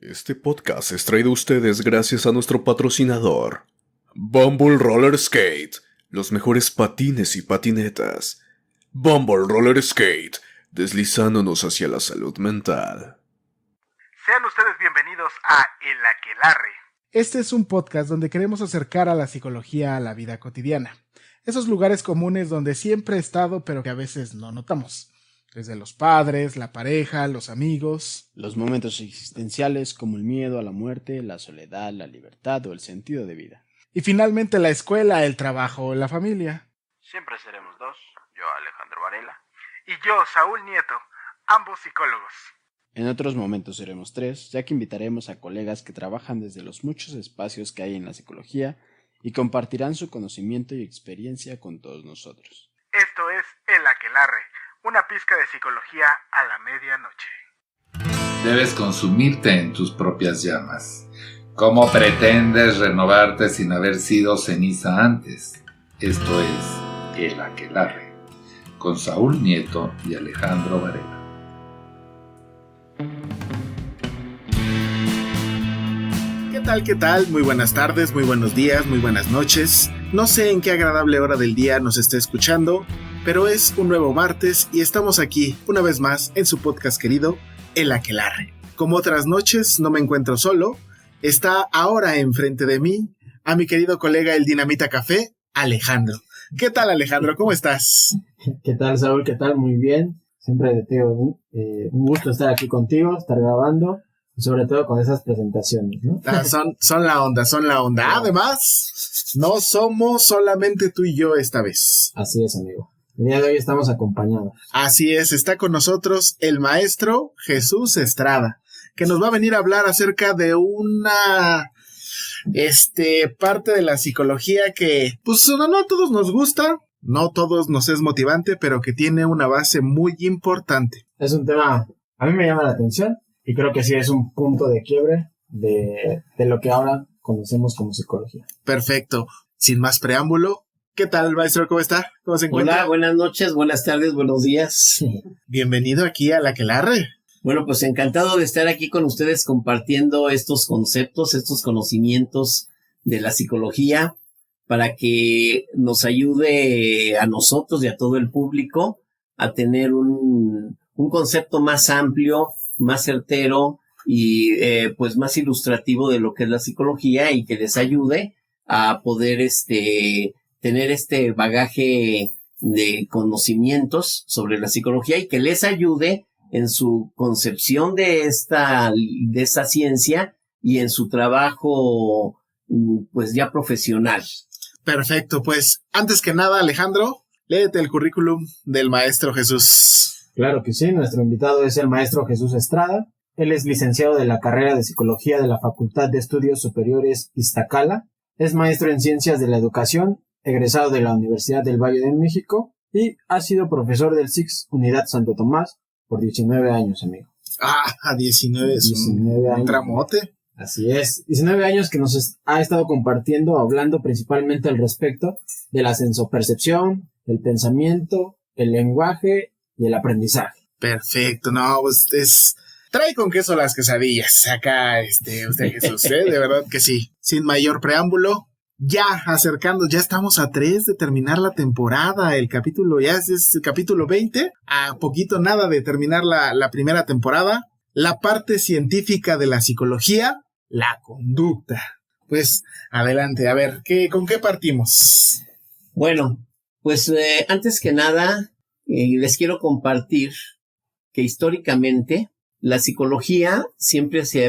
Este podcast es traído a ustedes gracias a nuestro patrocinador, Bumble Roller Skate, los mejores patines y patinetas. Bumble Roller Skate, deslizándonos hacia la salud mental. Sean ustedes bienvenidos a El Aquelarre. Este es un podcast donde queremos acercar a la psicología a la vida cotidiana. Esos lugares comunes donde siempre he estado pero que a veces no notamos. Desde los padres, la pareja, los amigos. Los momentos existenciales como el miedo a la muerte, la soledad, la libertad o el sentido de vida. Y finalmente la escuela, el trabajo o la familia. Siempre seremos dos, yo Alejandro Varela y yo Saúl Nieto, ambos psicólogos. En otros momentos seremos tres, ya que invitaremos a colegas que trabajan desde los muchos espacios que hay en la psicología y compartirán su conocimiento y experiencia con todos nosotros. Esto es El Aquelarre, una pizca de psicología a la medianoche. Debes consumirte en tus propias llamas. ¿Cómo pretendes renovarte sin haber sido ceniza antes? Esto es El Aquelarre, con Saúl Nieto y Alejandro Varela. ¿Qué tal? Muy buenas tardes, muy buenos días, muy buenas noches. No sé en qué agradable hora del día nos esté escuchando, pero es un nuevo martes y estamos aquí una vez más en su podcast querido, El Aquelarre. Como otras noches, no me encuentro solo. Está ahora enfrente de mí a mi querido colega el Dinamita Café, Alejandro. ¿Qué tal, Alejandro? ¿Cómo estás? ¿Qué tal, Saúl? ¿Qué tal? Muy bien. Siempre te digo, un gusto estar aquí contigo, estar grabando, y sobre todo con esas presentaciones, ¿no? Son la onda. Además, no somos solamente tú y yo esta vez. Así es, amigo. El día de hoy estamos acompañados. Así es, está con nosotros el maestro Jesús Estrada, que nos va a venir a hablar acerca de una parte de la psicología que, pues, no a todos nos gusta, no a todos nos es motivante, pero que tiene una base muy importante. Es un tema, a mí me llama la atención y creo que sí es un punto de quiebre de lo que ahora conocemos como psicología. Perfecto. Sin más preámbulo, ¿qué tal, maestro? ¿Cómo está? ¿Cómo se encuentra? Hola, buenas noches, buenas tardes, buenos días. Bienvenido aquí a La Aquelarre. Bueno, pues encantado de estar aquí con ustedes compartiendo estos conceptos, estos conocimientos de la psicología para que nos ayude a nosotros y a todo el público a tener un concepto más amplio, más certero y pues más ilustrativo de lo que es la psicología y que les ayude a poder tener este bagaje de conocimientos sobre la psicología y que les ayude en su concepción de esta ciencia y en su trabajo pues ya profesional. Perfecto, pues antes que nada, Alejandro, léete el currículum del maestro Jesús. Claro que sí, nuestro invitado es el maestro Jesús Estrada. Él es licenciado de la carrera de Psicología de la Facultad de Estudios Superiores Iztacala. Es maestro en Ciencias de la Educación, egresado de la Universidad del Valle de México y ha sido profesor del SIX Unidad Santo Tomás por 19 años, amigo. Ah, 19 es 19 años. Un tramote. Así es, 19 años que nos ha estado compartiendo, hablando principalmente al respecto de la sensopercepción, el pensamiento, el lenguaje y el aprendizaje. Perfecto, no, pues trae con queso las quesadillas acá, usted Jesús, de verdad que sí. Sin mayor preámbulo, ya estamos a 3 de terminar la temporada, el capítulo, ya es el capítulo 20, a poquito nada de terminar la primera temporada, la parte científica de la psicología, la conducta. Pues, adelante, a ver, ¿con qué partimos? Bueno, pues antes que nada, les quiero compartir que históricamente la psicología siempre se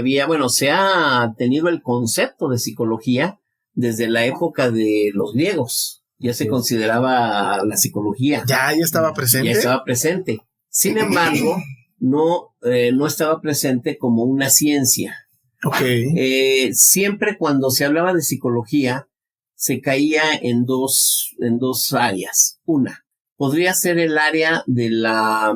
ha tenido el concepto de psicología desde la época de los griegos. Ya se consideraba la psicología. Ya estaba presente. Ya estaba presente. Sin embargo, no estaba presente como una ciencia. Okay. Siempre cuando se hablaba de psicología, se caía en dos áreas. Una, podría ser el área de la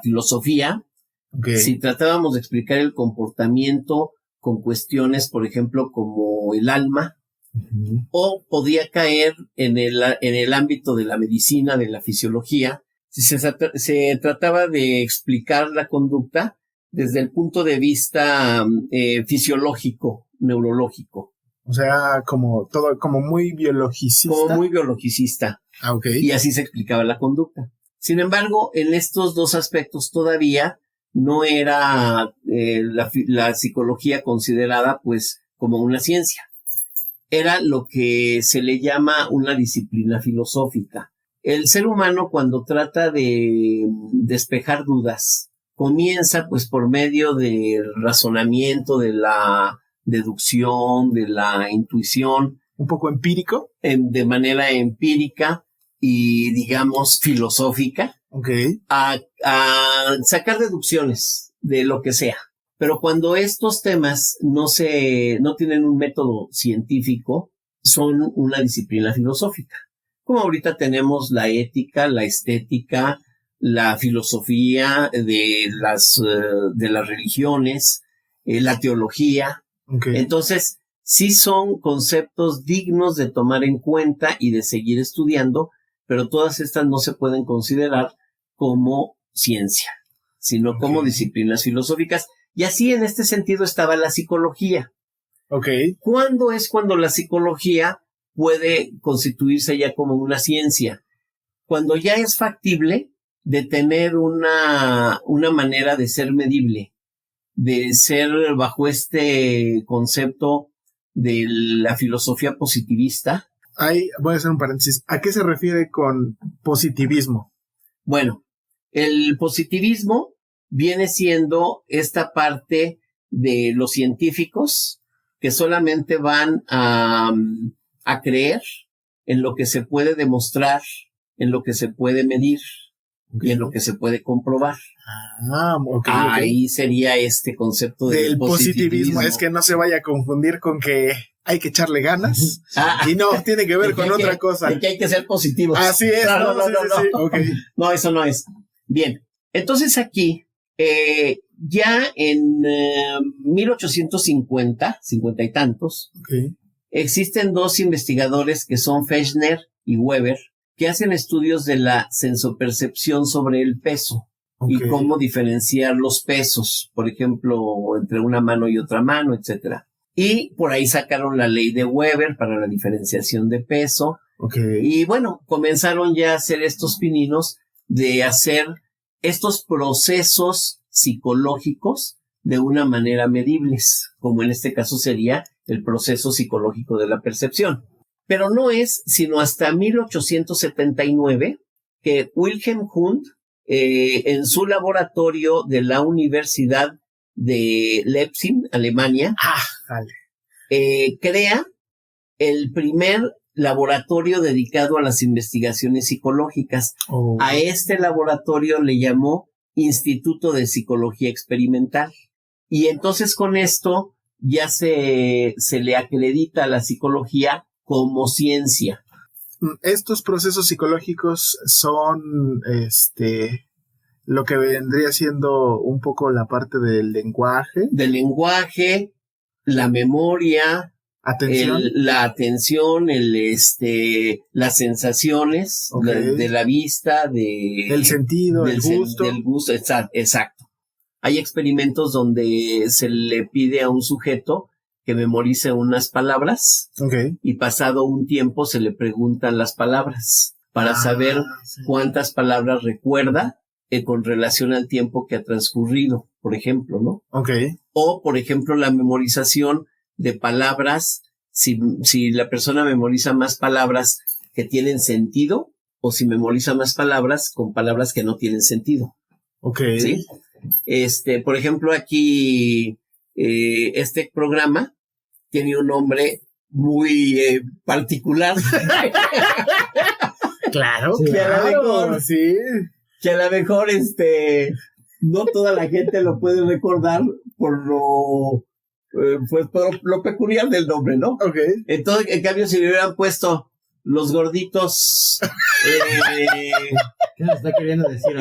filosofía. Okay. Si tratábamos de explicar el comportamiento con cuestiones, por ejemplo, como el alma, o podía caer en el ámbito de la medicina, de la fisiología, si se trataba de explicar la conducta desde el punto de vista fisiológico, neurológico. O sea, como todo, como muy biologicista. Como muy biologicista. Ah, ok. Y así se explicaba la conducta. Sin embargo, en estos dos aspectos todavía no era la psicología considerada pues como una ciencia. Era lo que se le llama una disciplina filosófica. El ser humano, cuando trata de despejar dudas, comienza pues por medio del razonamiento, de la deducción, de la intuición. Un poco empírico. De manera empírica y, digamos, filosófica. Ok. A sacar deducciones de lo que sea. Pero cuando estos temas no tienen un método científico, son una disciplina filosófica. Como ahorita tenemos la ética, la estética, la filosofía de las religiones, la teología. Okay. Entonces, sí son conceptos dignos de tomar en cuenta y de seguir estudiando, pero todas estas no se pueden considerar como ciencia, sino como disciplinas filosóficas. Y así en este sentido estaba la psicología. Okay. ¿Cuándo es cuando la psicología puede constituirse ya como una ciencia? Cuando ya es factible de tener una manera de ser medible, de ser bajo este concepto de la filosofía positivista. Voy a hacer un paréntesis. ¿A qué se refiere con positivismo? Bueno, el positivismo viene siendo esta parte de los científicos que solamente van a creer en lo que se puede demostrar, en lo que se puede medir y en lo que se puede comprobar. Ahí sería este concepto del positivismo. Es que no se vaya a confundir con que hay que echarle ganas y no, tiene que ver con otra cosa. De que hay que ser positivos. Así es. No. Sí. Okay. No, eso no es. Bien, entonces aquí, ya en 1850, 50 y tantos, existen dos investigadores que son Fechner y Weber, que hacen estudios de la sensopercepción sobre el peso y cómo diferenciar los pesos, por ejemplo, entre una mano y otra mano, etcétera. Y por ahí sacaron la ley de Weber para la diferenciación de peso. Y bueno, comenzaron ya a hacer estos pininos de hacer estos procesos psicológicos de una manera medibles, como en este caso sería el proceso psicológico de la percepción. Pero no es sino hasta 1879 que Wilhelm Wundt, en su laboratorio de la Universidad de Leipzig, Alemania, crea el primer laboratorio dedicado a las investigaciones psicológicas. A este laboratorio le llamó Instituto de Psicología Experimental. Y entonces con esto ya se le acredita a la psicología como ciencia. Estos procesos psicológicos son lo que vendría siendo un poco la parte del lenguaje. Del lenguaje, la memoria, la atención, las sensaciones de la vista, del sentido, del gusto. Del gusto, exacto. Hay experimentos donde se le pide a un sujeto que memorice unas palabras y pasado un tiempo se le preguntan las palabras para saber cuántas palabras recuerda con relación al tiempo que ha transcurrido, por ejemplo, ¿no? O, por ejemplo, la memorización de palabras, si la persona memoriza más palabras que tienen sentido o si memoriza más palabras con palabras que no tienen sentido. ¿Sí? Por ejemplo, aquí este programa tiene un nombre muy particular. Claro, que a lo mejor no toda la gente lo puede recordar por lo peculiar del nombre, ¿no? Entonces, en cambio, si le hubieran puesto los gorditos. ¿Qué nos está queriendo decir?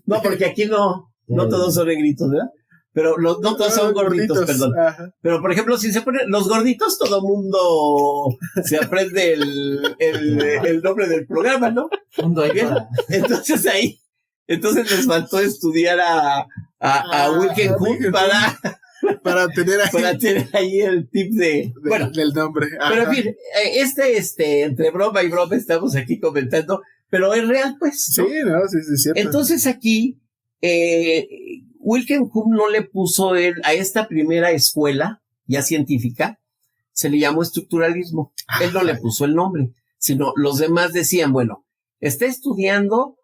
No, porque aquí no todos son negritos, ¿verdad? Pero no todos son gorditos, perdón. Pero, por ejemplo, si se ponen los gorditos, todo mundo se aprende el nombre del programa, ¿no? Entonces ahí, Entonces les faltó estudiar a Wilhelm Wundt para tener ahí el tip del nombre. Ajá. Pero en fin, entre broma y broma estamos aquí comentando, pero es real, pues, ¿no? Sí, no, sí, es cierto. Entonces aquí, Wilhelm Wundt no le puso a esta primera escuela ya científica, se le llamó estructuralismo. Él no le puso el nombre, sino los demás decían, bueno, está estudiando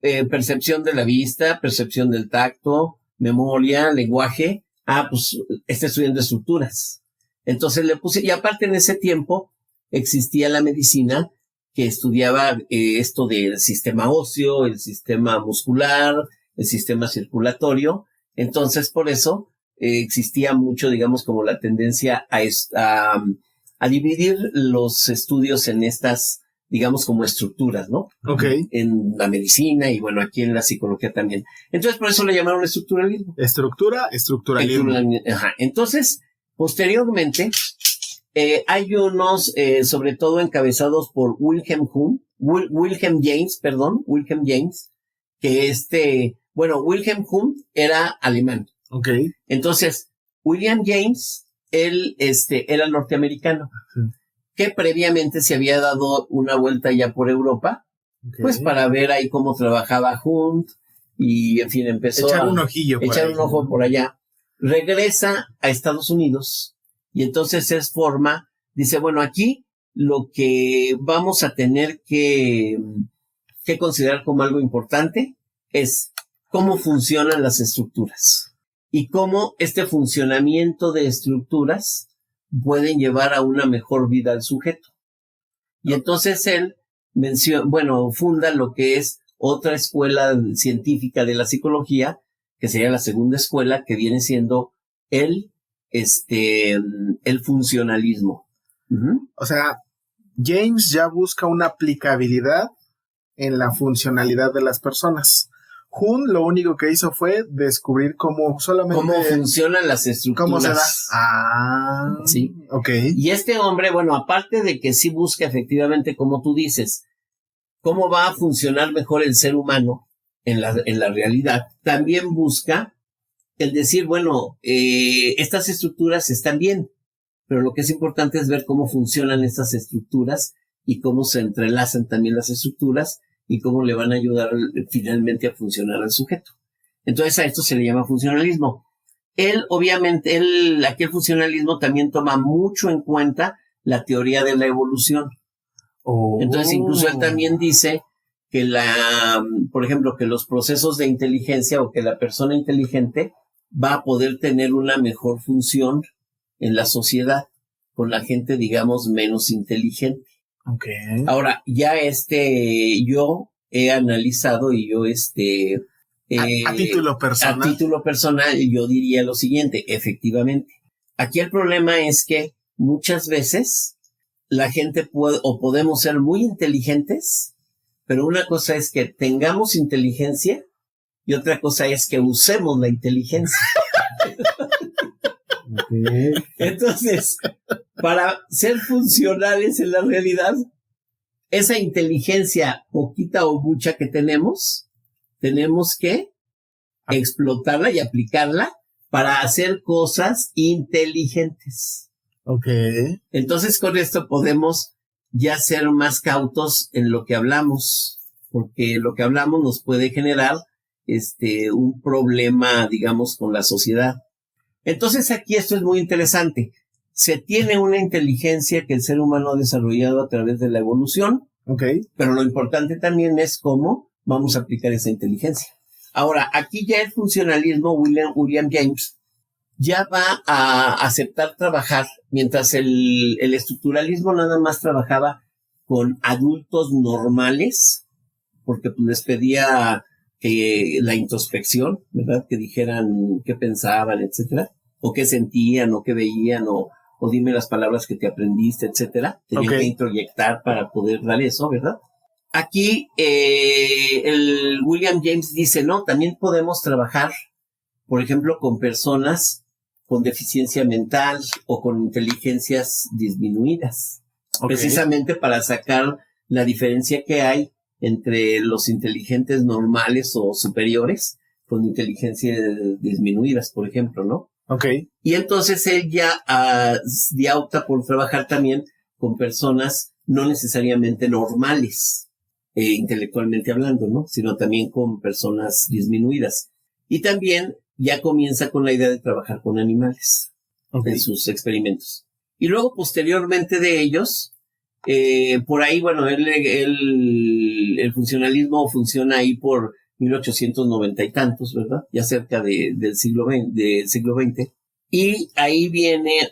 percepción de la vista, percepción del tacto, memoria, lenguaje. Pues está estudiando estructuras. Entonces le puse, y aparte en ese tiempo existía la medicina que estudiaba esto del sistema óseo, el sistema muscular, el sistema circulatorio. Entonces por eso existía mucho, digamos, como la tendencia a dividir los estudios en estas, digamos, como estructuras, ¿no? Okay. En la medicina y bueno, aquí en la psicología también. Entonces, por eso le llamaron estructuralismo. Estructuralismo. Ajá. Entonces, posteriormente, hay unos, sobre todo encabezados por Wilhelm James, que Wilhelm Wundt era alemán. Okay. Entonces, William James, él, era norteamericano. Sí. Que previamente se había dado una vuelta ya por Europa, okay, pues para ver ahí cómo trabajaba Wundt y en fin empezó echar un ojillo por echar ahí, un ojo por allá. Regresa a Estados Unidos y entonces dice, bueno, aquí lo que vamos a tener que considerar como algo importante es cómo funcionan las estructuras y cómo este funcionamiento de estructuras pueden llevar a una mejor vida al sujeto. Y entonces él funda lo que es otra escuela científica de la psicología, que sería la segunda escuela, que viene siendo el funcionalismo. Uh-huh. O sea, James ya busca una aplicabilidad en la funcionalidad de las personas. Wundt lo único que hizo fue descubrir cómo funcionan las estructuras. ¿Cómo se da? Sí. Okay. Y este hombre, aparte de que sí busca efectivamente, como tú dices, cómo va a funcionar mejor el ser humano en la realidad, también busca el decir, estas estructuras están bien, pero lo que es importante es ver cómo funcionan estas estructuras y cómo se entrelazan también las estructuras y cómo le van a ayudar finalmente a funcionar al sujeto. Entonces a esto se le llama funcionalismo. Aquí el funcionalismo también toma mucho en cuenta la teoría de la evolución. Entonces incluso él también dice que por ejemplo, que los procesos de inteligencia o que la persona inteligente va a poder tener una mejor función en la sociedad con la gente, digamos, menos inteligente. Okay. Ahora, ya yo he analizado y yo a título personal. A título personal, yo diría lo siguiente, efectivamente. Aquí el problema es que muchas veces la gente podemos ser muy inteligentes, pero una cosa es que tengamos inteligencia y otra cosa es que usemos la inteligencia. Okay. Entonces, para ser funcionales en la realidad, esa inteligencia poquita o mucha que tenemos que explotarla y aplicarla para hacer cosas inteligentes. Okay. Entonces, con esto podemos ya ser más cautos en lo que hablamos, porque lo que hablamos nos puede generar un problema, digamos, con la sociedad. Entonces aquí esto es muy interesante. Se tiene una inteligencia que el ser humano ha desarrollado a través de la evolución, okay, pero lo importante también es cómo vamos a aplicar esa inteligencia. Ahora, aquí ya el funcionalismo, William James, ya va a aceptar trabajar, mientras el estructuralismo nada más trabajaba con adultos normales, porque pues les pedía la introspección, ¿verdad? Que dijeran qué pensaban, etcétera, o qué sentían, o qué veían, o dime las palabras que te aprendiste, etcétera. Tenían que introyectar para poder dar eso, ¿verdad? Aquí el William James dice, no, también podemos trabajar, por ejemplo, con personas con deficiencia mental o con inteligencias disminuidas, precisamente para sacar la diferencia que hay entre los inteligentes normales o superiores con inteligencias disminuidas, por ejemplo, ¿no? Ok. Y entonces él ya opta por trabajar también con personas no necesariamente normales, intelectualmente hablando, ¿no? Sino también con personas disminuidas. Y también ya comienza con la idea de trabajar con animales en sus experimentos. Y luego, posteriormente de ellos, por ahí, bueno, el funcionalismo funciona ahí por 1890 y tantos, ¿verdad? Ya cerca del siglo XX. Y ahí viene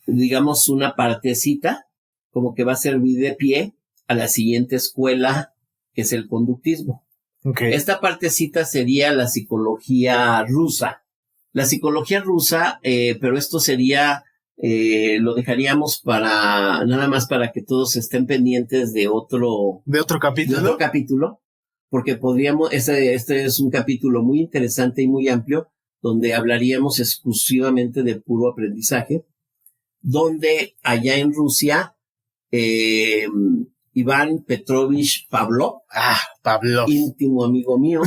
digamos, una partecita, como que va a servir de pie a la siguiente escuela, que es el conductismo. Okay. Esta partecita sería la psicología rusa. La psicología rusa, pero esto sería, lo dejaríamos nada más para que todos estén pendientes de otro capítulo, porque podríamos, este es un capítulo muy interesante y muy amplio, donde hablaríamos exclusivamente de puro aprendizaje, donde allá en Rusia, Iván Petrovich Pavlov, íntimo amigo mío,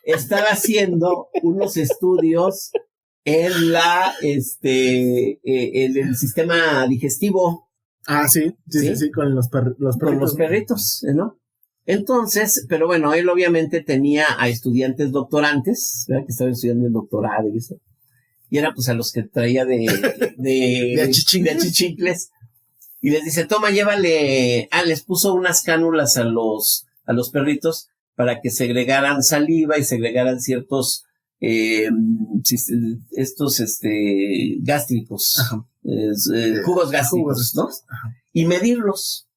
estaba haciendo unos estudios en el sistema digestivo. Sí, con los perritos. Con los perritos, ¿no? Entonces, pero bueno, él obviamente tenía a estudiantes doctorantes, ¿verdad? Que estaban estudiando el doctorado y eso. Y era pues a los que traía de achichincles. Y les dice, toma, llévale. Les puso unas cánulas a los perritos para que segregaran saliva y segregaran ciertos gástricos, jugos gástricos, ¿no? Ajá. Y medirlos.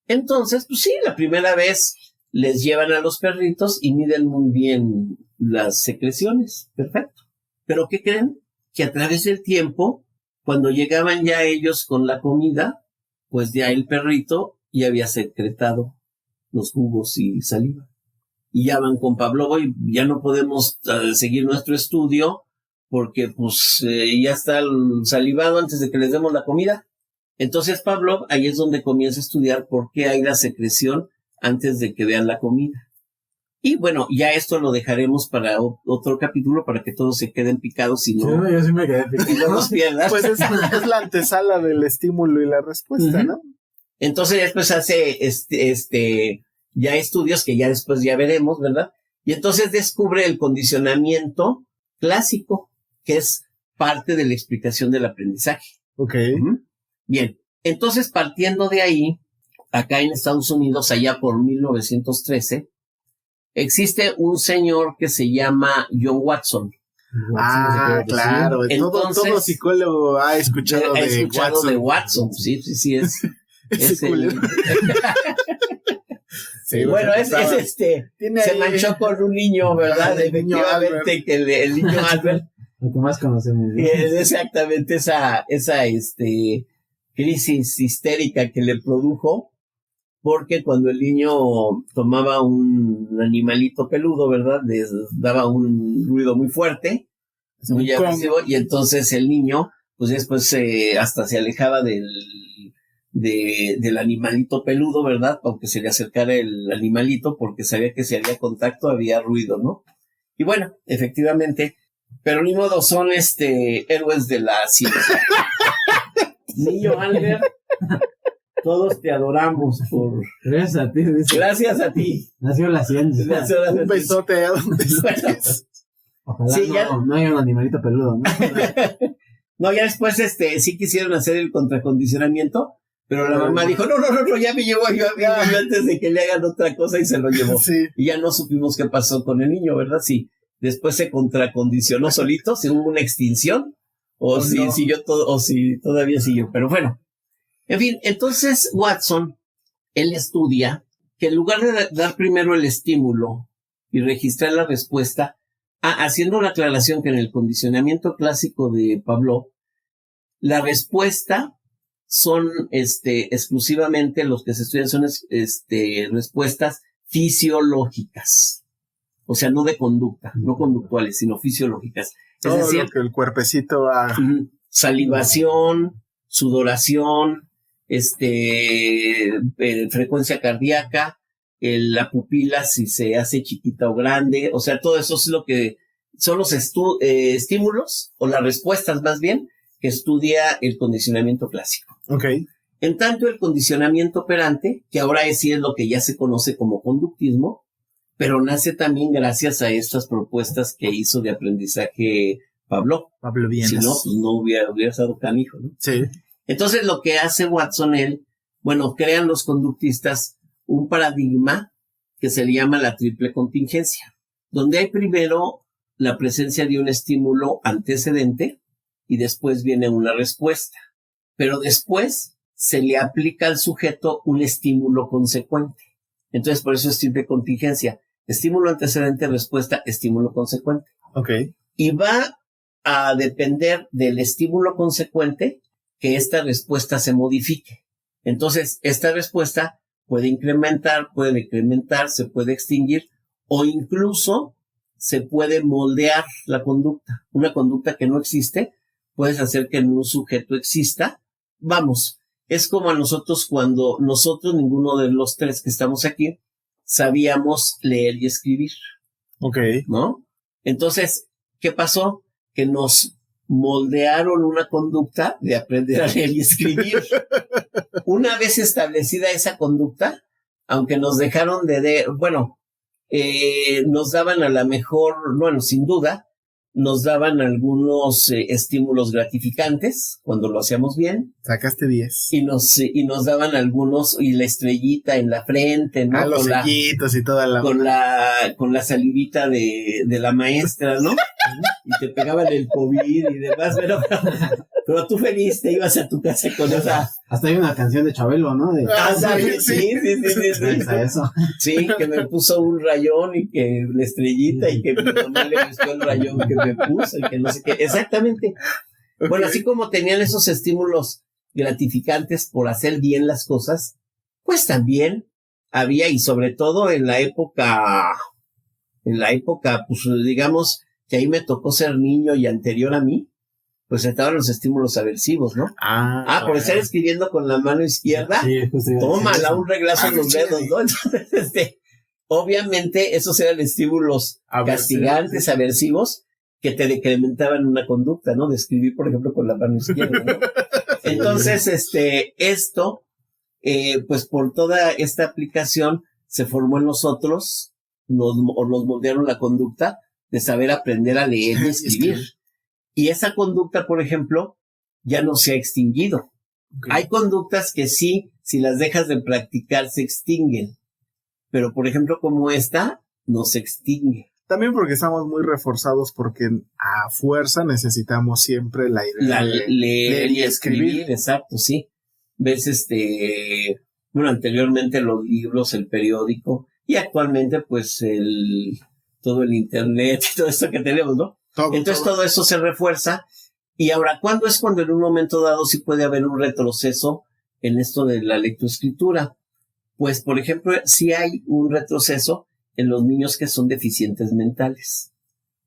Entonces, pues sí, la primera vez les llevan a los perritos y miden muy bien las secreciones. Perfecto. Pero ¿qué creen? Que a través del tiempo, cuando llegaban ya ellos con la comida, pues ya el perrito ya había secretado los jugos y saliva. Y ya van con Pavlov y ya no podemos seguir nuestro estudio porque pues ya está salivado antes de que les demos la comida. Entonces Pavlov ahí es donde comienza a estudiar por qué hay la secreción antes de que vean la comida. Y bueno, ya esto lo dejaremos para otro capítulo para que todos se queden picados y no, yo sí me quedé picado. Y no nos pierdan. Pues es la antesala del estímulo y la respuesta, ¿no? Entonces después hace ya estudios que ya después ya veremos, ¿verdad? Y entonces descubre el condicionamiento clásico, que es parte de la explicación del aprendizaje. Ok. Bien, entonces partiendo de ahí, acá en Estados Unidos, allá por 1913, existe un señor que se llama John Watson. Claro. Entonces, todo psicólogo ha escuchado de Watson. Sí, es Sí, bueno, se manchó con un niño, ¿verdad? Efectivamente, que el niño Albert. Lo que más conocemos. Exactamente esa crisis histérica que le produjo, porque cuando el niño tomaba un animalito peludo, ¿verdad? Les daba un ruido muy fuerte, muy agresivo, y entonces el niño, pues después hasta se alejaba del animalito peludo, ¿verdad? Aunque se le acercara el animalito, porque sabía que si había contacto había ruido, ¿no? Y bueno, efectivamente, pero ni modo, son héroes de la ciencia. Niño Albert, todos te adoramos por... Gracias a ti. Gracias a ti. Nació la ciencia. Un besote a donde estés. Ojalá sí, no haya un animalito peludo, ¿no? No, ya después sí quisieron hacer el contracondicionamiento, pero la mamá dijo, no, ya me llevó yo antes de que le hagan otra cosa y se lo llevó. Sí. Y ya no supimos qué pasó con el niño, ¿verdad? Sí. Después se contracondicionó solito, si hubo una extinción, o si todavía siguió. Pero bueno, en fin, entonces Watson, él estudia que en lugar de dar primero el estímulo y registrar la respuesta, haciendo la aclaración que en el condicionamiento clásico de Pavlov, la respuesta son exclusivamente los que se estudian son respuestas fisiológicas. O sea, no de conducta, no conductuales, sino fisiológicas. Todo lo que el cuerpecito salivación, sudoración, frecuencia cardíaca, la pupila si se hace chiquita o grande, o sea, todo eso es lo que son los estímulos, o las respuestas más bien, que estudia el condicionamiento clásico. Ok. En tanto, el condicionamiento operante, que ahora sí es lo que ya se conoce como conductismo, pero nace también gracias a estas propuestas que hizo de aprendizaje Pavlov. Si no, pues no hubiera estado canijo, ¿no? Sí. Entonces, lo que hace Watson, crean los conductistas un paradigma que se le llama la triple contingencia, donde hay primero la presencia de un estímulo antecedente y después viene una respuesta. Pero después se le aplica al sujeto un estímulo consecuente. Entonces, por eso es triple contingencia. Estímulo antecedente, respuesta, estímulo consecuente. Ok. Y va a depender del estímulo consecuente que esta respuesta se modifique. Entonces, esta respuesta puede incrementar, puede decrementar, se puede extinguir o incluso se puede moldear la conducta. Una conducta que no existe, puedes hacer que en un sujeto exista. Vamos, es como a nosotros cuando nosotros, ninguno de los tres que estamos aquí, sabíamos leer y escribir. Ok. ¿No? Entonces, ¿qué pasó? Que nos moldearon una conducta de aprender a leer y escribir. Una vez establecida esa conducta, aunque nos dejaron nos daban a la mejor, sin duda, nos daban algunos estímulos gratificantes cuando lo hacíamos bien. Sacaste 10. Y nos daban algunos, y la estrellita en la frente, ¿no? Los sellitos y toda la... Con la salivita de la maestra, ¿no? Y te pegaban el COVID y demás, pero tú feliz te ibas a tu casa con esa... Hasta hay una canción de Chabelo, ¿no? Sí. Eso. Sí, que me puso un rayón y que la estrellita y que mi mamá le gustó el rayón que me puso y que no sé qué. Exactamente. Okay. Bueno, así como tenían esos estímulos gratificantes por hacer bien las cosas, pues también había, y sobre todo en la época, pues digamos que ahí me tocó ser niño y anterior a mí, pues estaban los estímulos aversivos, ¿no? Por estar escribiendo con la mano izquierda, tómala un reglazo en los dedos, ¿no? Entonces, obviamente, esos eran estímulos castigantes, aversivos, que te decrementaban una conducta, ¿no? De escribir, por ejemplo, con la mano izquierda, ¿no? Entonces, esto, pues por toda esta aplicación, se formó en nosotros, nos moldearon la conducta de saber aprender a leer y escribir. Y esa conducta, por ejemplo, ya no se ha extinguido. Okay. Hay conductas que sí, si las dejas de practicar, se extinguen. Pero, por ejemplo, como esta, no se extingue. También porque estamos muy reforzados, porque a fuerza necesitamos siempre la idea de leer y escribir. Exacto, sí. Ves, anteriormente los libros, el periódico, y actualmente, pues, todo el internet y todo esto que tenemos, ¿no? Entonces todo eso se refuerza. Y ahora, ¿cuándo es cuando en un momento dado sí puede haber un retroceso en esto de la lectoescritura? Pues, por ejemplo, sí hay un retroceso en los niños que son deficientes mentales.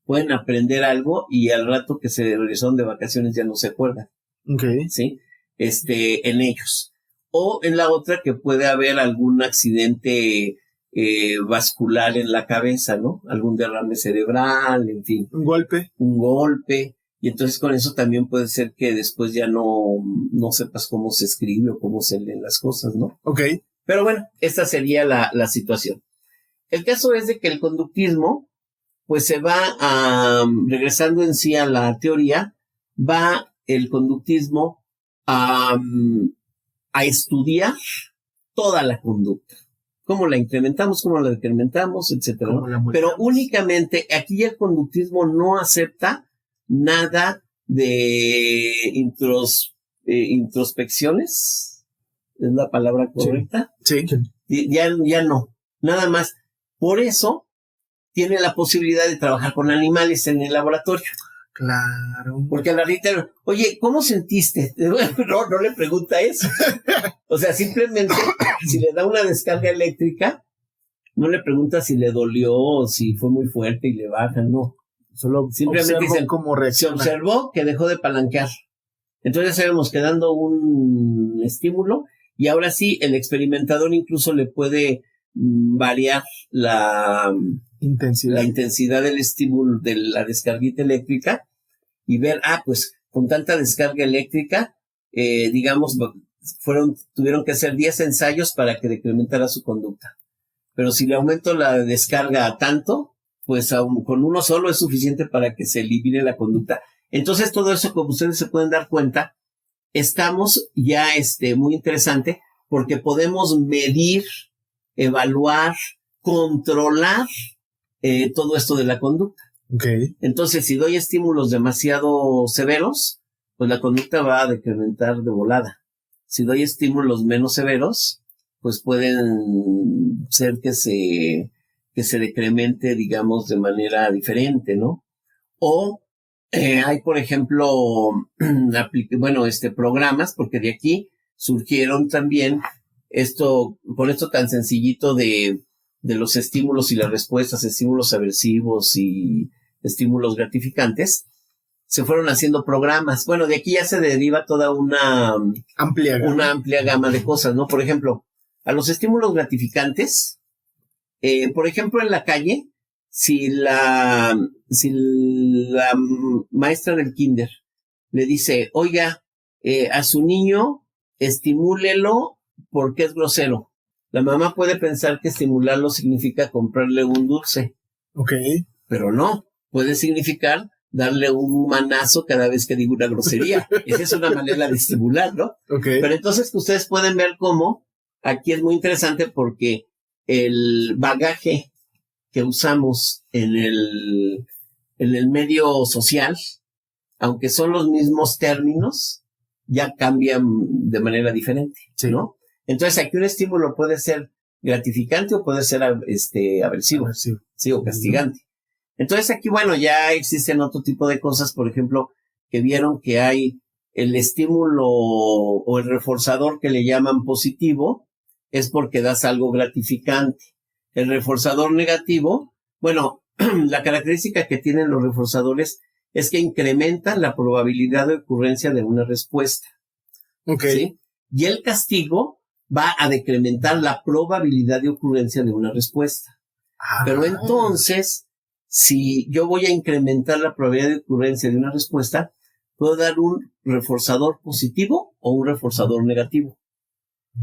Pueden aprender algo y al rato que se regresaron de vacaciones ya no se acuerdan. Okay. ¿Sí? En ellos. O en la otra que puede haber algún accidente vascular en la cabeza, ¿no? Algún derrame cerebral, en fin. Un golpe. Y entonces con eso también puede ser que después ya no sepas cómo se escribe o cómo se leen las cosas, ¿no? Ok. Pero bueno, esta sería la situación. El caso es de que el conductismo, pues se va regresando en sí a la teoría, va el conductismo a estudiar toda la conducta. Cómo la incrementamos, cómo la decrementamos, etcétera, ¿no? Pero únicamente aquí el conductismo no acepta nada de introspecciones, ¿es la palabra correcta? Sí. Ya no, nada más. Por eso tiene la posibilidad de trabajar con animales en el laboratorio. Claro. Porque a la Rita, oye, ¿cómo sentiste? No le pregunta eso. O sea, simplemente, si le da una descarga eléctrica, no le pregunta si le dolió o si fue muy fuerte y le baja, no. Solo simplemente dicen cómo reacciona. Se observó que dejó de palanquear. Entonces sabemos que dando un estímulo, y ahora sí, el experimentador incluso le puede variar la intensidad del estímulo de la descarguita eléctrica y ver, pues con tanta descarga eléctrica, digamos, tuvieron que hacer 10 ensayos para que decrementara su conducta. Pero si le aumento la descarga a tanto, pues con uno solo es suficiente para que se elimine la conducta. Entonces todo eso, como ustedes se pueden dar cuenta, estamos ya muy interesante porque podemos medir, evaluar, controlar todo esto de la conducta. Okay. Entonces, si doy estímulos demasiado severos, pues la conducta va a decrementar de volada. Si doy estímulos menos severos, pues pueden ser que se decremente, digamos, de manera diferente, ¿no? O hay, por ejemplo, programas, porque de aquí surgieron también con esto tan sencillito de los estímulos y las respuestas, estímulos aversivos y estímulos gratificantes, se fueron haciendo programas. Bueno, de aquí ya se deriva toda una amplia gama de cosas, ¿no? Por ejemplo, a los estímulos gratificantes, por ejemplo, en la calle, si la maestra del kinder le dice, oiga, a su niño estimúlelo porque es grosero. La mamá puede pensar que estimularlo significa comprarle un dulce. Okay. Pero no, puede significar darle un manazo cada vez que diga una grosería. Esa es una manera de estimular, ¿no? Okay. Pero entonces ustedes pueden ver cómo aquí es muy interesante porque el bagaje que usamos en el medio social, aunque son los mismos términos, ya cambian de manera diferente, sí, ¿no? Entonces aquí un estímulo puede ser gratificante o puede ser aversivo, sí, o castigante. Entonces aquí, bueno, ya existen otro tipo de cosas, por ejemplo, que vieron que hay el estímulo o el reforzador que le llaman positivo, es porque das algo gratificante. El reforzador negativo, bueno, la característica que tienen los reforzadores es que incrementan la probabilidad de ocurrencia de una respuesta. Okay. ¿Sí? Y el castigo va a decrementar la probabilidad de ocurrencia de una respuesta. Pero entonces, si yo voy a incrementar la probabilidad de ocurrencia de una respuesta, puedo dar un reforzador positivo o un reforzador negativo.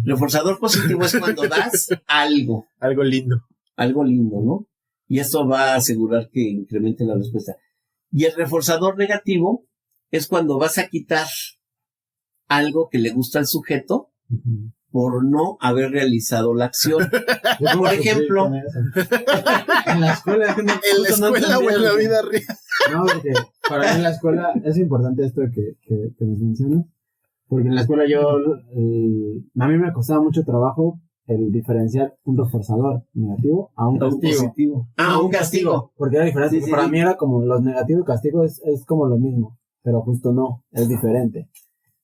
Reforzador positivo es cuando das algo. Algo lindo, ¿no? Y esto va a asegurar que incremente la respuesta. Y el reforzador negativo es cuando vas a quitar algo que le gusta al sujeto por no haber realizado la acción. Por ejemplo, en la escuela, o en la vida real. No, porque para mí en la escuela es importante esto que nos mencionas, porque en la escuela a mí me costaba mucho trabajo el diferenciar un reforzador negativo a un castigo. Positivo. Un castigo. Porque era diferente. Sí, para mí era como los negativos y castigo es como lo mismo, pero justo no, es diferente.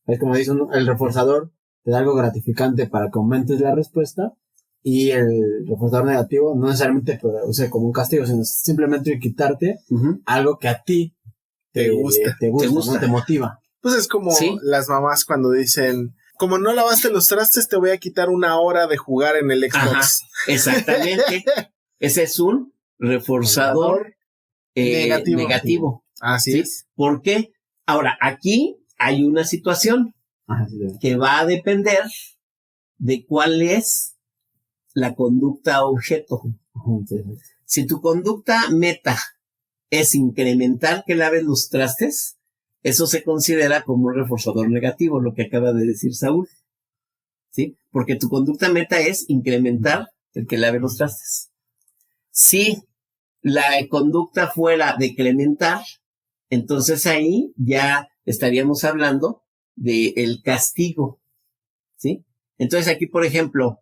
Es como dice el reforzador te da algo gratificante para que aumentes la respuesta, y el reforzador negativo no necesariamente como un castigo, sino simplemente quitarte algo que a ti te gusta, ¿no? Te motiva. Pues es como las mamás cuando dicen, como no lavaste los trastes, te voy a quitar 1 hora de jugar en el Xbox. Ajá, exactamente. Ese es un reforzador negativo. Así es. ¿Por qué? Ahora, aquí hay una situación que va a depender de cuál es la conducta objeto. Si tu conducta meta es incrementar que laves los trastes, eso se considera como un reforzador negativo, lo que acaba de decir Saúl. ¿Sí? Porque tu conducta meta es incrementar el que lave los trastes. Si la conducta fuera decrementar, entonces ahí ya estaríamos hablando del castigo. ¿Sí? Entonces aquí, por ejemplo,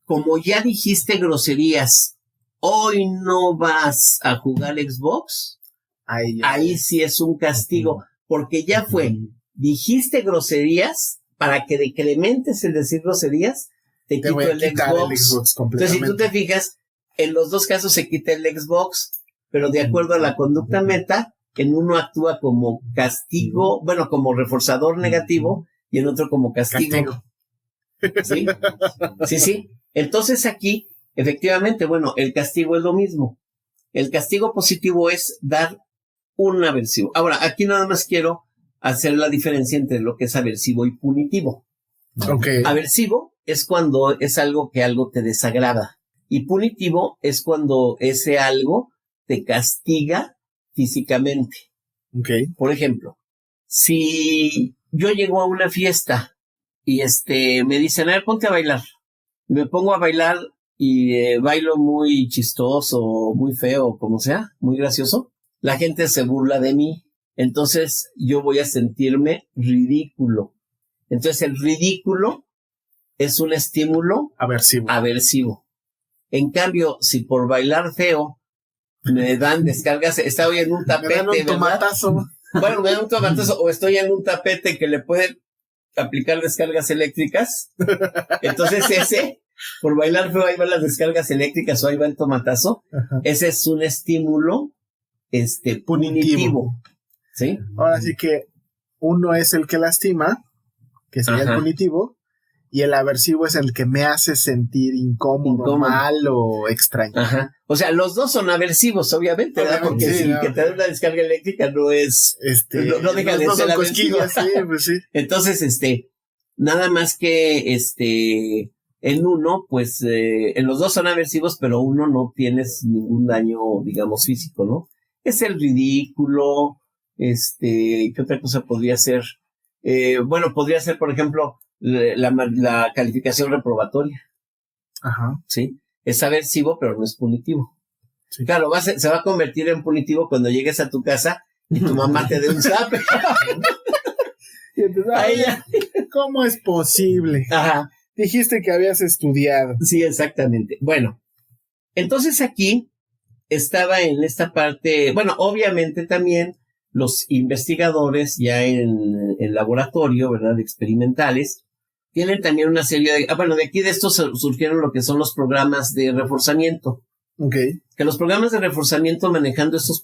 como ya dijiste groserías, hoy no vas a jugar Xbox, ahí sí es un castigo, porque ya dijiste groserías, para que decrementes el decir groserías, te quito el Xbox. Entonces, si tú te fijas, en los dos casos se quita el Xbox, pero de acuerdo a la conducta meta, en uno actúa como castigo, bueno, como reforzador negativo y en otro como castigo. ¿Sí? Sí, sí. Entonces aquí, efectivamente, bueno, el castigo es lo mismo. El castigo positivo es dar un aversivo. Ahora, aquí nada más quiero hacer la diferencia entre lo que es aversivo y punitivo. Okay. Aversivo es cuando es algo que algo te desagrada. Y punitivo es cuando ese algo te castiga físicamente. Okay. Por ejemplo, si yo llego a una fiesta y me dicen, a ver, ponte a bailar. Y me pongo a bailar y bailo muy chistoso, muy feo, como sea, muy gracioso, la gente se burla de mí. Entonces yo voy a sentirme ridículo. Entonces el ridículo es un estímulo aversivo. En cambio, si por bailar feo me dan descargas, estoy en un tapete, me dan un tomatazo. Bueno, me dan un tomatazo o estoy en un tapete que le pueden aplicar descargas eléctricas. Entonces ese, por bailar feo, ahí van las descargas eléctricas o ahí va el tomatazo. Ajá. Ese es un estímulo punitivo. ¿Sí? Ahora sí que uno es el que lastima, que sería el punitivo, y el aversivo es el que me hace sentir incómodo. Mal o extraño. Ajá. O sea, los dos son aversivos, obviamente, ¿verdad? Porque sí, que te da una descarga eléctrica no es... no deja de ser aversivo. Sí, pues sí. Entonces, nada más que, en uno, pues, en los dos son aversivos, pero uno no tienes ningún daño, digamos, físico, ¿no? Es el ridículo, ¿qué otra cosa podría ser? Bueno, podría ser, por ejemplo, la calificación reprobatoria. Ajá. ¿Sí? Es aversivo, pero no es punitivo. Sí. Claro, se va a convertir en punitivo cuando llegues a tu casa y tu mamá te dé un zape. Y entonces, ¿cómo es posible? Ajá. Dijiste que habías estudiado. Sí, exactamente. Bueno, entonces aquí estaba en esta parte, bueno, obviamente también los investigadores ya en laboratorio, ¿verdad? Experimentales, tienen también una serie de... de aquí de estos surgieron lo que son los programas de reforzamiento. Okay. Que los programas de reforzamiento manejando estos,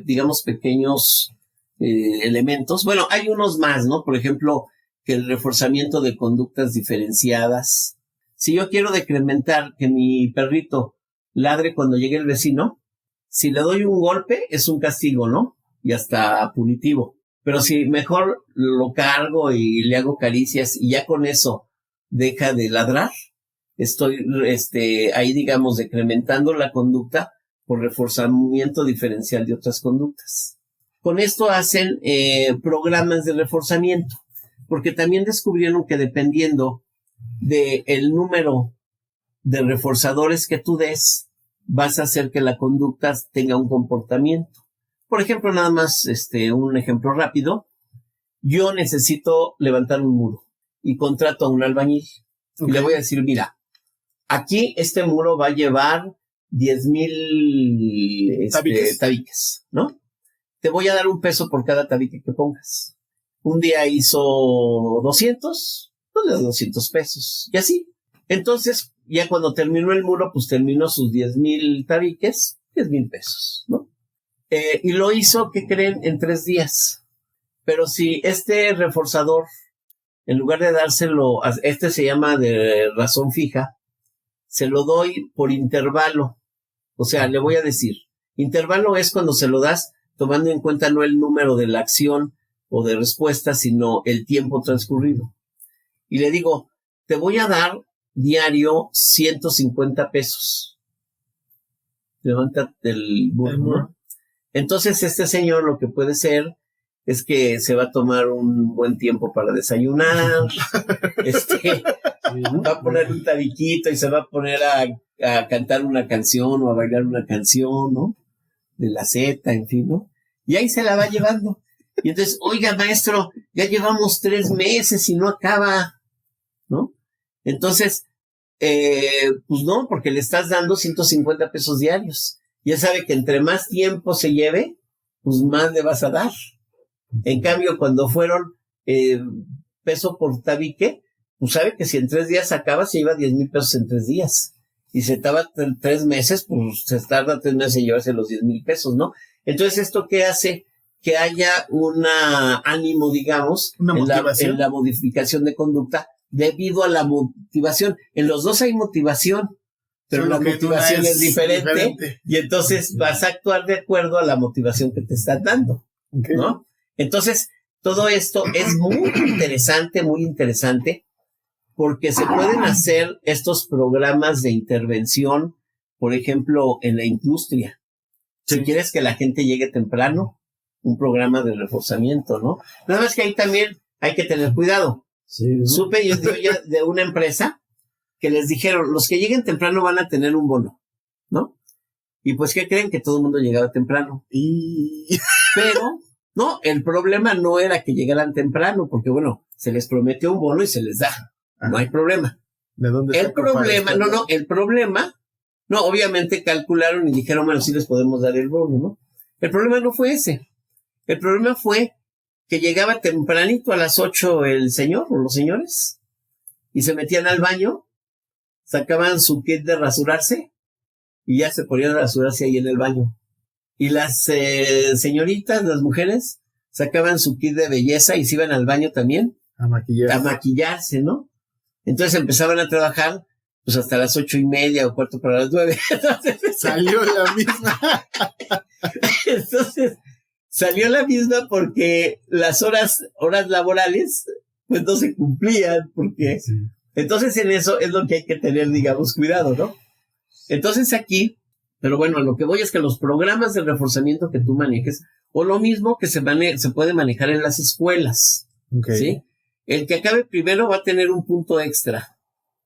digamos, pequeños elementos. Bueno, hay unos más, ¿no? Por ejemplo, que el reforzamiento de conductas diferenciadas. Si yo quiero decrementar que mi perrito ladre cuando llegue el vecino, si le doy un golpe es un castigo, ¿no? Y hasta punitivo. Pero si mejor lo cargo y le hago caricias y ya con eso deja de ladrar, estoy ahí, digamos, decrementando la conducta por reforzamiento diferencial de otras conductas. Con esto hacen programas de reforzamiento, porque también descubrieron que dependiendo del número de reforzadores que tú des, vas a hacer que la conducta tenga un comportamiento. Por ejemplo, nada más un ejemplo rápido. Yo necesito levantar un muro y contrato a un albañil. Okay. Y le voy a decir, mira, aquí este muro va a llevar 10,000 tabiques, ¿no? Te voy a dar $1 por cada tabique que pongas. Un día hizo 200, pues le doy $200. Y así. Entonces, ya cuando terminó el muro, pues terminó sus 10,000 tabiques, $10,000, ¿no? Y lo hizo, ¿qué creen? En 3 días. Pero si este reforzador, en lugar de dárselo, se llama de razón fija, se lo doy por intervalo. O sea, le voy a decir, intervalo es cuando se lo das tomando en cuenta no el número de la acción o de respuesta, sino el tiempo transcurrido. Y le digo, te voy a dar diario $150. Levántate el burro, ¿no? Entonces este señor lo que puede ser es que se va a tomar un buen tiempo para desayunar, va a poner un tabiquito y se va a poner a cantar una canción o a bailar una canción, ¿no? De la Z, en fin, ¿no? Y ahí se la va llevando. Y entonces, oiga, maestro, ya llevamos 3 meses y no acaba, ¿no? Entonces, pues no, porque le estás dando $150 diarios. Ya sabe que entre más tiempo se lleve, pues más le vas a dar. En cambio, cuando fueron peso por tabique, pues sabe que si en 3 días acaba, se lleva $10,000 en 3 días. Y se tarda 3 meses, pues se tarda 3 meses en llevarse los $10,000, ¿no? Entonces, ¿esto qué hace? que haya un ánimo, digamos, Una en motivación. la modificación de conducta debido a la motivación. En los dos hay motivación, pero Solo la que motivación una es diferente, y entonces vas a actuar de acuerdo a la motivación que te están dando, Ok. ¿no? Entonces, todo esto es muy interesante, porque se pueden hacer estos programas de intervención, por ejemplo, en la industria. Si quieres que la gente llegue temprano, un programa de reforzamiento, ¿no? Nada más que ahí también hay que tener cuidado. Sí, ¿no? Supe yo de una empresa que les dijeron, los que lleguen temprano van a tener un bono, ¿no? Y pues, ¿qué creen? Que todo el mundo llegaba temprano. Pero, no, el problema no era que llegaran temprano, porque bueno, se les prometió un bono y se les da. No hay problema. ¿De dónde El saco para problema, esto? el problema, no, obviamente calcularon y dijeron, bueno, sí les podemos dar el bono, ¿no? El problema no fue ese. El problema fue que llegaba tempranito a las 8 el señor o los señores y se metían al baño, sacaban su kit de rasurarse y ya se ponían a rasurarse ahí en el baño. Y las señoritas, las mujeres, sacaban su kit de belleza y se iban al baño también A maquillar. a maquillarse, ¿no? Entonces empezaban a trabajar pues hasta las 8:30 o 8:45. Entonces, Salió la misma. entonces salió la misma porque las horas laborales pues no se cumplían, porque entonces en eso es lo que hay que tener, digamos, cuidado, ¿no? Entonces aquí, pero bueno, a lo que voy es que los programas de reforzamiento que tú manejes, o lo mismo que se puede manejar en las escuelas, Ok. ¿sí? El que acabe primero va a tener un punto extra.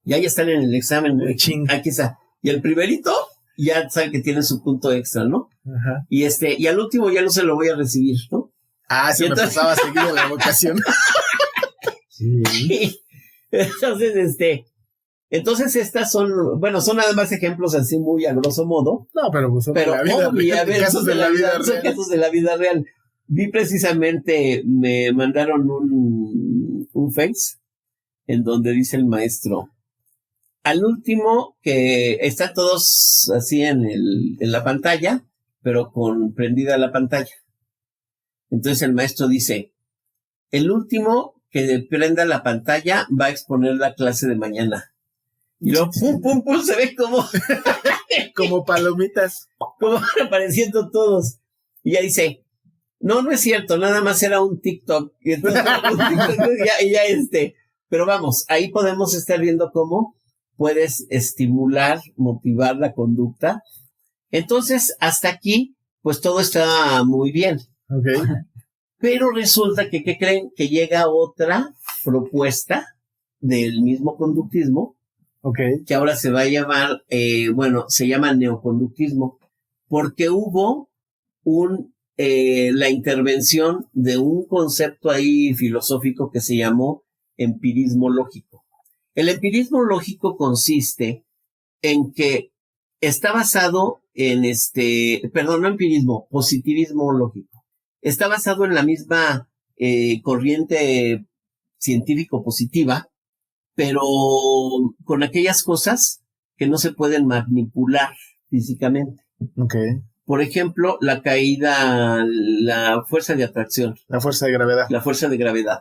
Ya están en el examen. Ching. Aquí está. Y el primerito ya sabe que tiene su punto extra, ¿no? Ajá. Y al último ya no se lo voy a recibir, ¿no? Ah, se Y me entonces- pasaba seguido la vocación. Sí. Entonces estas son nada más ejemplos así muy a grosso modo, No, pero pues son de pero la vida. Casos de la vida son real. casos de la vida real. Vi precisamente, me mandaron un Face en donde dice el maestro, al último, que están todos así en la pantalla, pero con prendida la pantalla. Entonces el maestro dice, el último que prenda la pantalla va a exponer la clase de mañana. Y luego, pum, pum, pum, se ve como Como palomitas. van apareciendo todos. Y ya dice, no es cierto, nada más era un TikTok. Y entonces, pero vamos, ahí podemos estar viendo cómo puedes estimular, motivar la conducta. Entonces, hasta aquí, pues todo está muy bien. Ok. Pero resulta que, ¿qué creen? Que llega otra propuesta del mismo conductismo, Ok. que ahora se va a llamar, se llama neoconductismo, porque hubo la intervención de un concepto ahí filosófico que se llamó empirismo lógico. El empirismo lógico consiste en que está basado en no empirismo, positivismo lógico. Está basado en la misma corriente científico-positiva, pero con aquellas cosas que no se pueden manipular físicamente. Ok. Por ejemplo, la caída, la fuerza de atracción, La fuerza de gravedad. la fuerza de gravedad.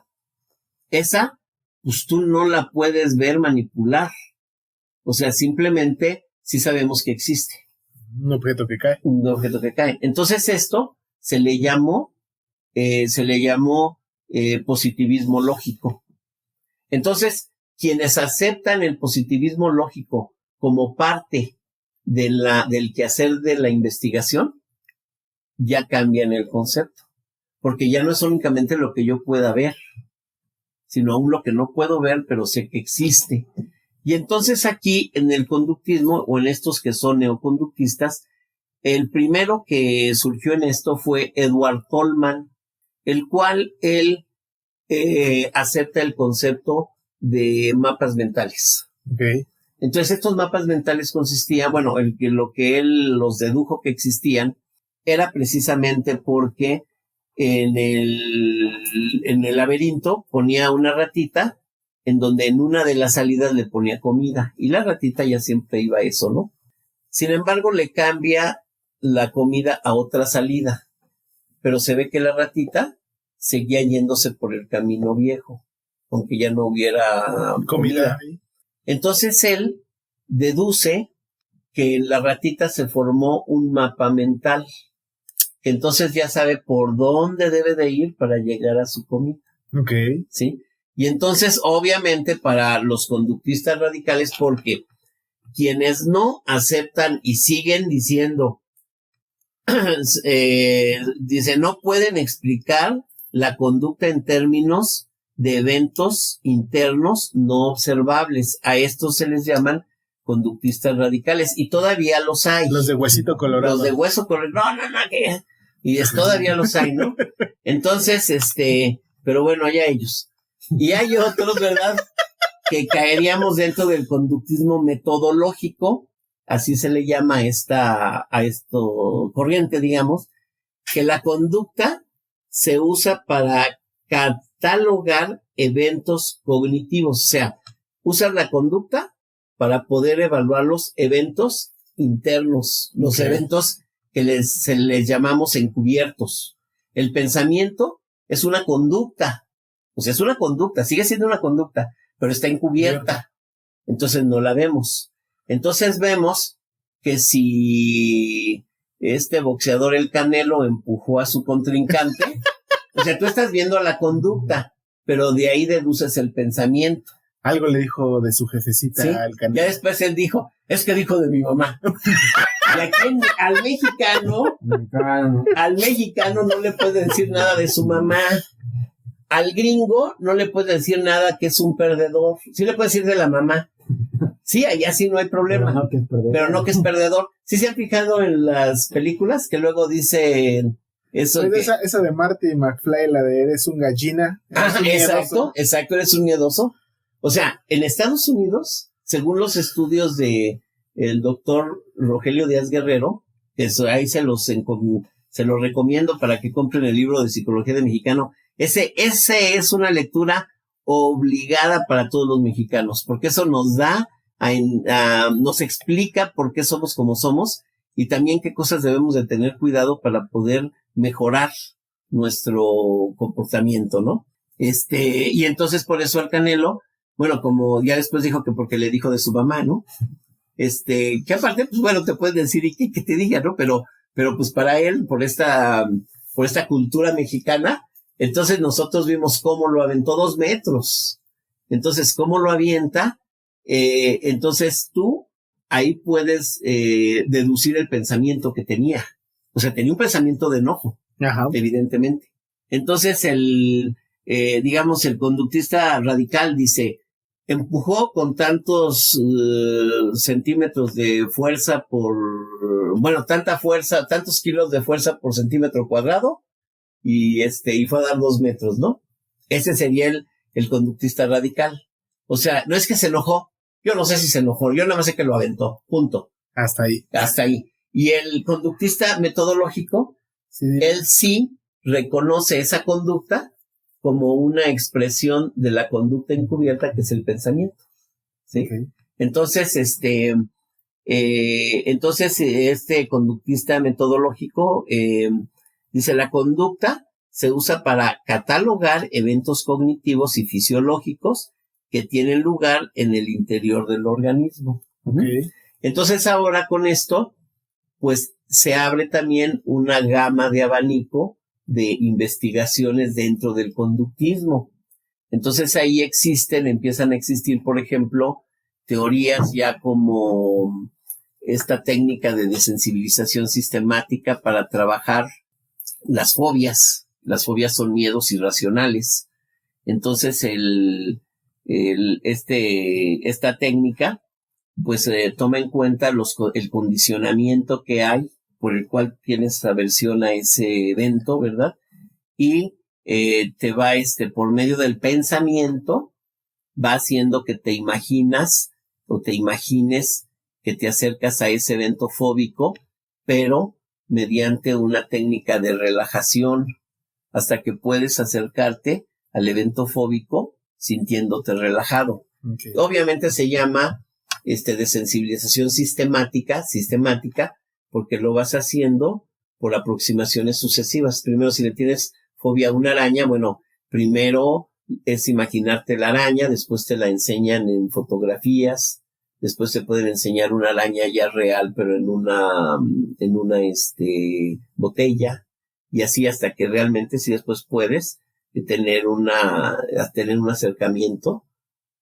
Esa, pues tú no la puedes ver manipular. O sea, simplemente sí sabemos que existe Un objeto que cae. un objeto que cae. Entonces esto se le llamó positivismo lógico. Entonces, quienes aceptan el positivismo lógico como parte del quehacer de la investigación, ya cambian el concepto, porque ya no es únicamente lo que yo pueda ver, sino aún lo que no puedo ver, pero sé que existe. Y entonces aquí en el conductismo, o en estos que son neoconductistas, el primero que surgió en esto fue Edward Tolman, el cual él acepta el concepto de mapas mentales. Ok. Entonces estos mapas mentales consistían, lo que él los dedujo que existían era precisamente porque en el laberinto ponía una ratita en donde en una de las salidas le ponía comida y la ratita ya siempre iba a eso, ¿no? Sin embargo, le cambia la comida a otra salida, pero se ve que la ratita seguía yéndose por el camino viejo, aunque ya no hubiera comida. Entonces él deduce que la ratita se formó un mapa mental, que entonces ya sabe por dónde debe de ir para llegar a su comida. Ok. ¿Sí? Y entonces, obviamente, para los conductistas radicales, porque quienes no aceptan y siguen diciendo, dice, no pueden explicar la conducta en términos de eventos internos no observables. A estos se les llaman conductistas radicales, y todavía los hay. Los de huesito colorado. Los de hueso colorado. No, ¿qué? Y todavía los hay, ¿no? Entonces, pero bueno, allá ellos. Y hay otros, ¿verdad?, que caeríamos dentro del conductismo metodológico, así se le llama a esto corriente, digamos, que la conducta se usa para catalogar eventos cognitivos, o sea, usas la conducta para poder evaluar los eventos internos, los eventos que se les llamamos encubiertos. El pensamiento es una conducta, o sea, es una conducta, sigue siendo una conducta, pero está encubierta, entonces no la vemos. Entonces vemos que si este boxeador, el Canelo, empujó a su contrincante, o sea, tú estás viendo la conducta, pero de ahí deduces el pensamiento. Algo le dijo de su jefecita, ¿sí?, al Canelo. Ya después él dijo, es que dijo de mi mamá. Y aquí al mexicano no le puede decir nada de su mamá. Al gringo no le puede decir nada que es un perdedor. Sí le puede decir de la mamá. Sí, allá sí no hay problema. Pero no que es perdedor. ¿Sí se han fijado en las películas que luego dicen eso? Pues esa de Marty McFly, la de eres un gallina. Exacto, eres un miedoso. O sea, en Estados Unidos, según los estudios de el doctor Rogelio Díaz Guerrero, que ahí se los recomiendo para que compren el libro de Psicología de Mexicano. Ese es una lectura obligada para todos los mexicanos, porque eso nos da, nos explica por qué somos como somos y también qué cosas debemos de tener cuidado para poder mejorar nuestro comportamiento, ¿no? Y entonces por eso al Canelo, bueno, como ya después dijo que porque le dijo de su mamá, ¿no? Que aparte, pues bueno, te puedes decir y que te diga, ¿no? Pero pues para él, por esta cultura mexicana, entonces nosotros vimos cómo lo aventó 2 metros. Entonces, cómo lo avienta, entonces tú ahí puedes deducir el pensamiento que tenía. O sea, tenía un pensamiento de enojo, evidentemente. Entonces digamos, el conductista radical dice, empujó con tantos centímetros de fuerza tanta fuerza, tantos kilos de fuerza por centímetro cuadrado, y fue a dar 2 metros, ¿no? Ese sería el conductista radical. O sea, no es que se enojó, yo no sé si se enojó, yo nada más sé que lo aventó, punto. Hasta ahí. Y el conductista metodológico, sí, él sí reconoce esa conducta como una expresión de la conducta encubierta, que es el pensamiento, ¿sí? Okay. Entonces, este conductista metodológico dice, la conducta se usa para catalogar eventos cognitivos y fisiológicos que tienen lugar en el interior del organismo. Okay. Entonces ahora con esto, pues se abre también una gama de abanico de investigaciones dentro del conductismo. Entonces ahí empiezan a existir, por ejemplo, teorías ya como esta técnica de desensibilización sistemática para trabajar las fobias. Las fobias son miedos irracionales. Entonces esta técnica pues toma en cuenta el condicionamiento que hay por el cual tienes aversión a ese evento, ¿verdad? Y te va por medio del pensamiento, va haciendo que te imaginas o te imagines que te acercas a ese evento fóbico, pero mediante una técnica de relajación, hasta que puedes acercarte al evento fóbico sintiéndote relajado. Okay. Obviamente se llama desensibilización sistemática, porque lo vas haciendo por aproximaciones sucesivas. Primero, si le tienes fobia a una araña, bueno, primero es imaginarte la araña, después te la enseñan en fotografías, después te pueden enseñar una araña ya real, pero en una botella, y así hasta que realmente, si después puedes tener un acercamiento,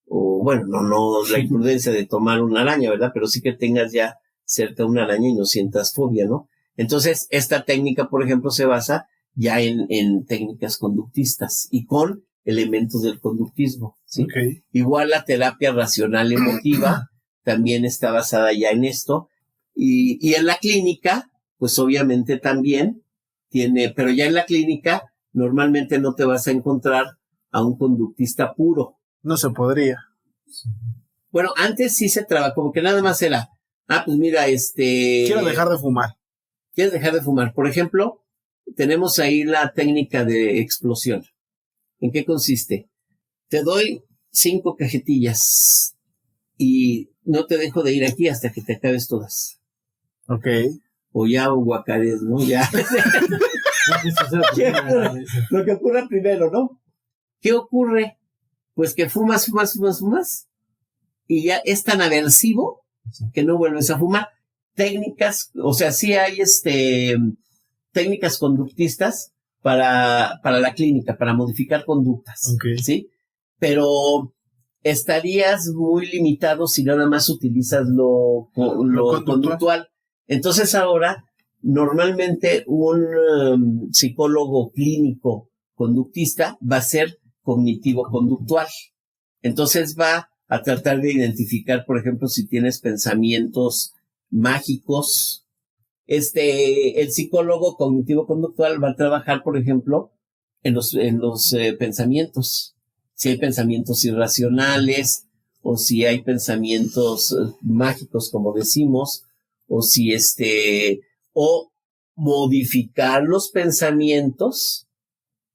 o bueno, no la imprudencia de tomar una araña, ¿verdad? Pero sí que tengas ya cerca una araña y no sientas fobia, ¿no? Entonces, esta técnica, por ejemplo, se basa ya en técnicas conductistas y con elementos del conductismo, ¿sí? Okay. Igual la terapia racional emotiva también está basada ya en esto. Y en la clínica, pues obviamente también tiene, pero ya en la clínica normalmente no te vas a encontrar a un conductista puro. No se podría. Bueno, antes sí se trabajaba, como que nada más era, pues mira, Quiero dejar de fumar. ¿Quieres dejar de fumar? Por ejemplo, tenemos ahí la técnica de explosión. ¿En qué consiste? Te doy 5 cajetillas y no te dejo de ir aquí hasta que te acabes todas. Ok. O ya guacares, ¿no? Ya. Lo que ocurra primero, ¿no? ¿Qué ocurre? Pues que fumas y ya es tan aversivo que no vuelves a fumar. Técnicas, o sea, sí hay técnicas conductistas para la clínica, para modificar conductas, Okay. ¿sí? Pero estarías muy limitado si nada más utilizas lo conductual. Entonces ahora, normalmente un psicólogo clínico conductista va a ser cognitivo-conductual. Entonces va a tratar de identificar, por ejemplo, si tienes pensamientos mágicos. El psicólogo cognitivo-conductual va a trabajar, por ejemplo, en los pensamientos. Si hay pensamientos irracionales, o si hay pensamientos mágicos, como decimos, o si o modificar los pensamientos,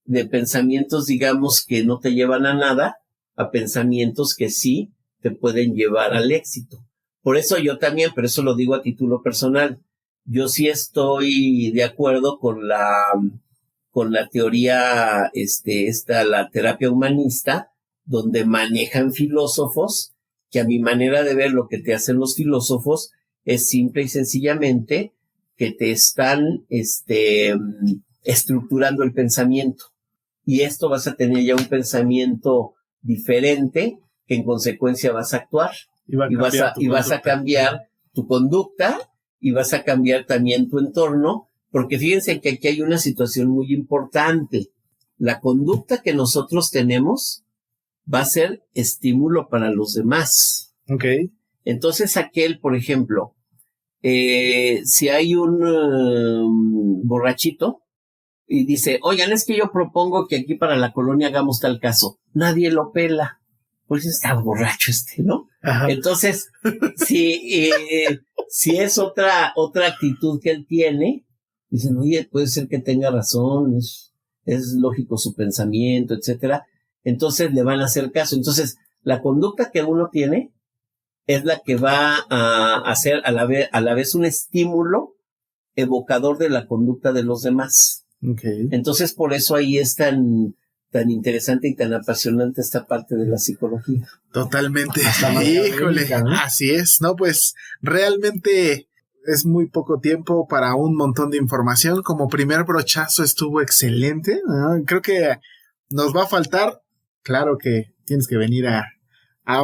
de pensamientos, digamos, que no te llevan a nada, a pensamientos que sí te pueden llevar al éxito. Por eso yo también, pero eso lo digo a título personal, yo sí estoy de acuerdo con la teoría, la terapia humanista, donde manejan filósofos, que a mi manera de ver lo que te hacen los filósofos es simple y sencillamente que te están estructurando el pensamiento. Y esto vas a tener ya un pensamiento diferente, que en consecuencia vas a actuar. Y vas a cambiar tu conducta, y vas a cambiar también tu entorno, porque fíjense que aquí hay una situación muy importante. La conducta que nosotros tenemos va a ser estímulo para los demás. Okay. Entonces por ejemplo, si hay un borrachito y dice, oigan, es que yo propongo que aquí para la colonia hagamos tal caso, nadie lo pela, pues está borracho ¿no? Ajá. Entonces, si es otra actitud que él tiene, dicen, oye, puede ser que tenga razón, es lógico su pensamiento, etcétera. Entonces le van a hacer caso. Entonces, la conducta que uno tiene es la que va a hacer a la vez un estímulo evocador de la conducta de los demás. Okay. Entonces, por eso ahí es tan interesante y tan apasionante esta parte de la psicología. Totalmente. Hasta Híjole, ¿no? así es, ¿no? Pues realmente es muy poco tiempo para un montón de información. Como primer brochazo estuvo excelente, ¿no? Creo que nos va a faltar, claro que tienes que venir a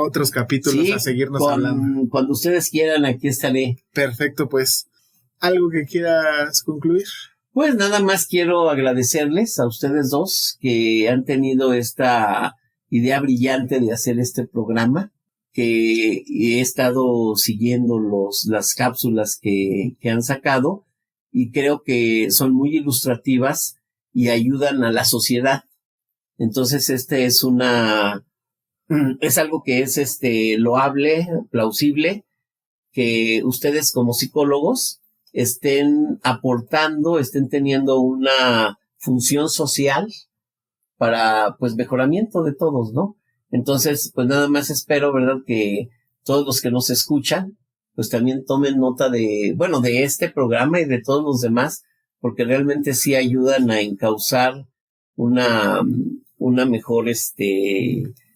otros capítulos a seguirnos hablando. Cuando ustedes quieran, aquí estaré. Perfecto, pues, ¿algo que quieras concluir? Pues nada más quiero agradecerles a ustedes dos que han tenido esta idea brillante de hacer este programa, que he estado siguiendo las cápsulas que han sacado, y creo que son muy ilustrativas y ayudan a la sociedad. Entonces es algo que es loable, plausible, que ustedes como psicólogos estén aportando, estén teniendo una función social para, pues, mejoramiento de todos, ¿no? Entonces, pues nada más espero, ¿verdad?, que todos los que nos escuchan, pues también tomen nota de este programa y de todos los demás, porque realmente sí ayudan a encauzar una mejor,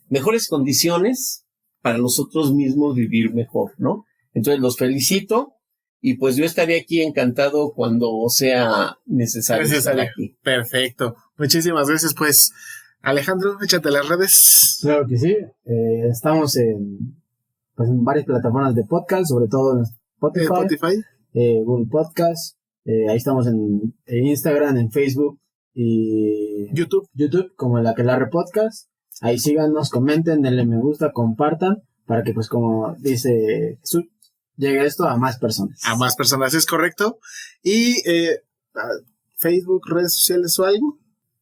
mejores condiciones para nosotros mismos vivir mejor, ¿no? Entonces los felicito y pues yo estaré aquí encantado cuando sea necesario estar aquí. Perfecto. Muchísimas gracias, pues. Alejandro, échate las redes. Claro que sí. Estamos en varias plataformas de podcast, sobre todo en Spotify. Google Podcast. Ahí estamos en Instagram, en Facebook y YouTube como el Aquelarre Podcast. Ahí síganos, comenten, denle me gusta, compartan, para que pues como dice Jesús, llegue esto a más personas. A más personas, es correcto. Y Facebook, redes sociales o algo.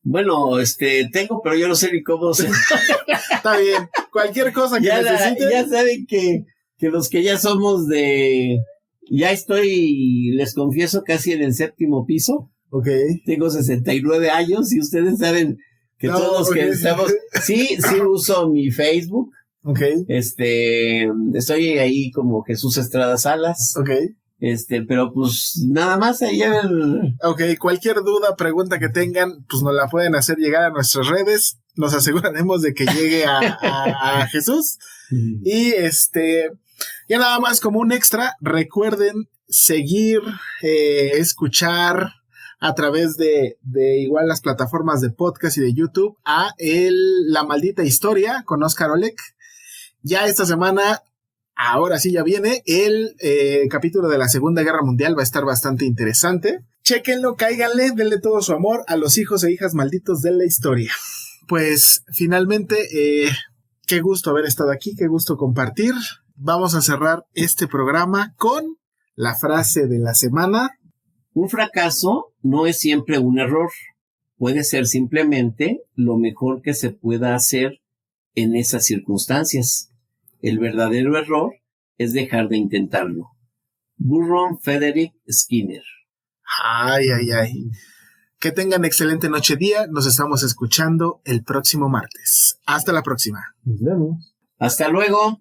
Bueno, tengo, pero yo no sé ni cómo se... Está bien. Cualquier cosa que necesiten. Ya saben que los que ya somos ya estoy, les confieso, casi en el 7º piso. Ok. Tengo 69 años y ustedes saben que todos los que estamos... Sí uso mi Facebook. Ok. Estoy ahí como Jesús Estrada Salas. Ok. Pero pues nada más ahí. Ok, cualquier duda, pregunta que tengan, pues nos la pueden hacer llegar a nuestras redes. Nos aseguraremos de que llegue a Jesús. Y ya nada más como un extra, recuerden seguir, escuchar a través de igual las plataformas de podcast y de YouTube a La Maldita Historia con Oscar Olek. Ya esta semana, ahora sí ya viene, el capítulo de la Segunda Guerra Mundial va a estar bastante interesante. Chéquenlo, cáiganle, denle todo su amor a los hijos e hijas malditos de la historia. Pues finalmente, qué gusto haber estado aquí, qué gusto compartir. Vamos a cerrar este programa con la frase de la semana. Un fracaso no es siempre un error. Puede ser simplemente lo mejor que se pueda hacer en esas circunstancias. El verdadero error es dejar de intentarlo. Burton Frederick Skinner. Ay. Que tengan excelente noche día. Nos estamos escuchando el próximo martes. Hasta la próxima. Nos vemos. Hasta luego.